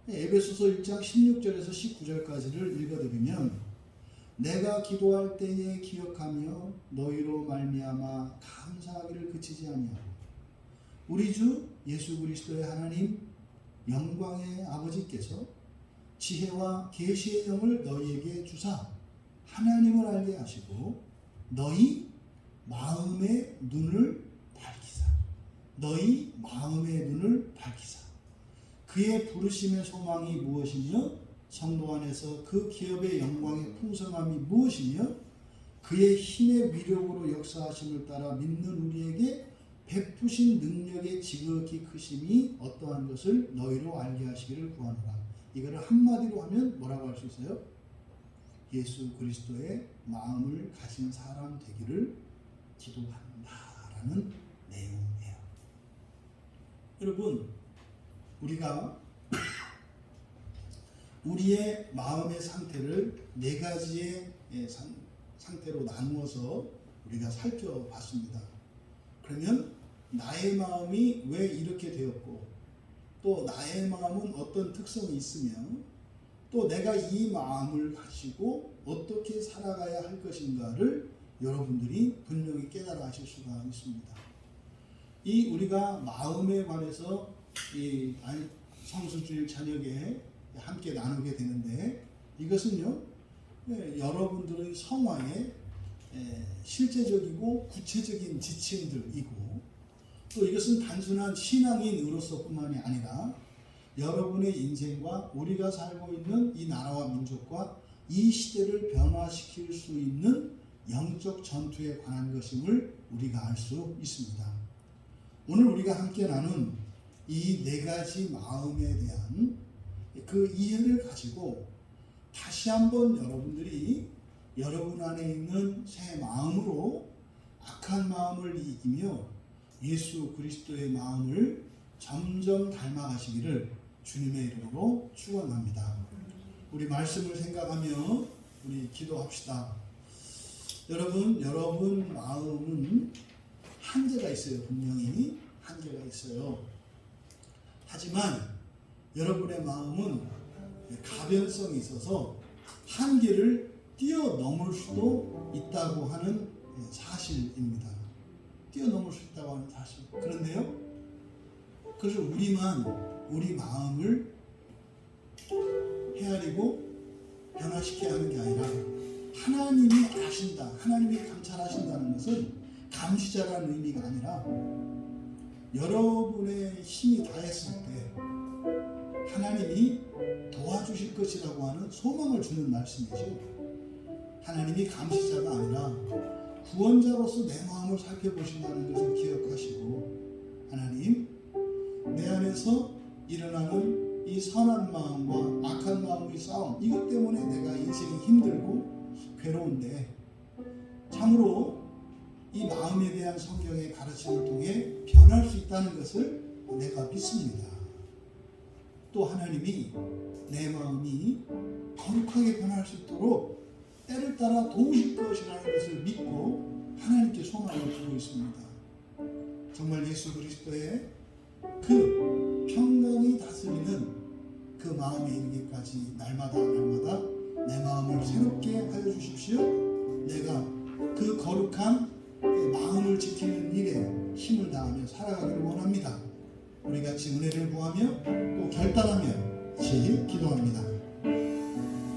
에베소서 1장 16절에서 19절까지를 읽어드리면 내가 기도할 때에 기억하며 너희로 말미암아 감사하기를 그치지 아니하고 우리 주 예수 그리스도의 하나님 영광의 아버지께서 지혜와 계시의 영을 너희에게 주사 하나님을 알게 하시고 너희 마음의 눈을 밝히사 그의 부르심의 소망이 무엇이며 성도 안에서 그 기업의 영광의 풍성함이 무엇이며 그의 힘의 위력으로 역사하심을 따라 믿는 우리에게 베푸신 능력의 지극히 크심이 어떠한 것을 너희로 알게 하시기를 구하노라. 이거를 한마디로 하면 뭐라고 할 수 있어요? 예수 그리스도의 마음을 가진 사람 되기를 기도한다라는 내용이에요. 여러분, 우리가 우리의 마음의 상태를 네 가지의 상태로 나누어서 우리가 살펴봤습니다. 그러면 나의 마음이 왜 이렇게 되었고 또 나의 마음은 어떤 특성이 있으며 또 내가 이 마음을 가지고 어떻게 살아가야 할 것인가를 여러분들이 분명히 깨달아 하실 수가 있습니다. 이 우리가 마음에 관해서 이 성수주일 저녁에 함께 나누게 되는데 이것은요 여러분들의 성화에 실제적이고 구체적인 지침들이고 또 이것은 단순한 신앙인으로서 뿐만이 아니라 여러분의 인생과 우리가 살고 있는 이 나라와 민족과 이 시대를 변화시킬 수 있는 영적 전투에 관한 것임을 우리가 알 수 있습니다. 오늘 우리가 함께 나눈 이 네 가지 마음에 대한 그 이해를 가지고 다시 한번 여러분들이 여러분 안에 있는 새 마음으로 악한 마음을 이기며 예수 그리스도의 마음을 점점 닮아가시기를 주님의 이름으로 축원합니다. 우리 말씀을 생각하며 우리 기도합시다. 여러분 마음은 한계가 있어요. 분명히 한계가 있어요. 하지만 여러분의 마음은 가변성이 있어서 한계를 뛰어넘을 수도 있다고 하는 사실입니다. 뛰어넘을 수 있다고 하는 사실. 그런데요, 그래서 우리 마음을 헤아리고 변화시켜야 하는 게 아니라 하나님이 아신다, 하나님이 감찰하신다는 것은 감시자라는 의미가 아니라 여러분의 힘이 다했을 때 하나님이 도와주실 것이라고 하는 소망을 주는 말씀이죠. 하나님이 감시자가 아니라 구원자로서 내 마음을 살펴보신다는 것을 기억하시고, 하나님, 내 안에서 일어나는 이 선한 마음과 악한 마음의 싸움, 이것 때문에 내가 인생이 힘들고 괴로운데 참으로 이 마음에 대한 성경의 가르침을 통해 변할 수 있다는 것을 내가 믿습니다. 또 하나님이 내 마음이 거룩하게 변할 수 있도록 때를 따라 도우실 것이라는 것을 믿고 하나님께 소망을 두고 있습니다. 정말 예수 그리스도의 그 평강이 다스리는 그 마음에 이르기까지 날마다 내 마음을 새롭게 하여 주십시오. 내가 그 거룩한 마음을 지키는 일에 힘을 다하며 살아가기를 원합니다. 우리 같이 은혜를 구하며 또 결단하며 기도합니다.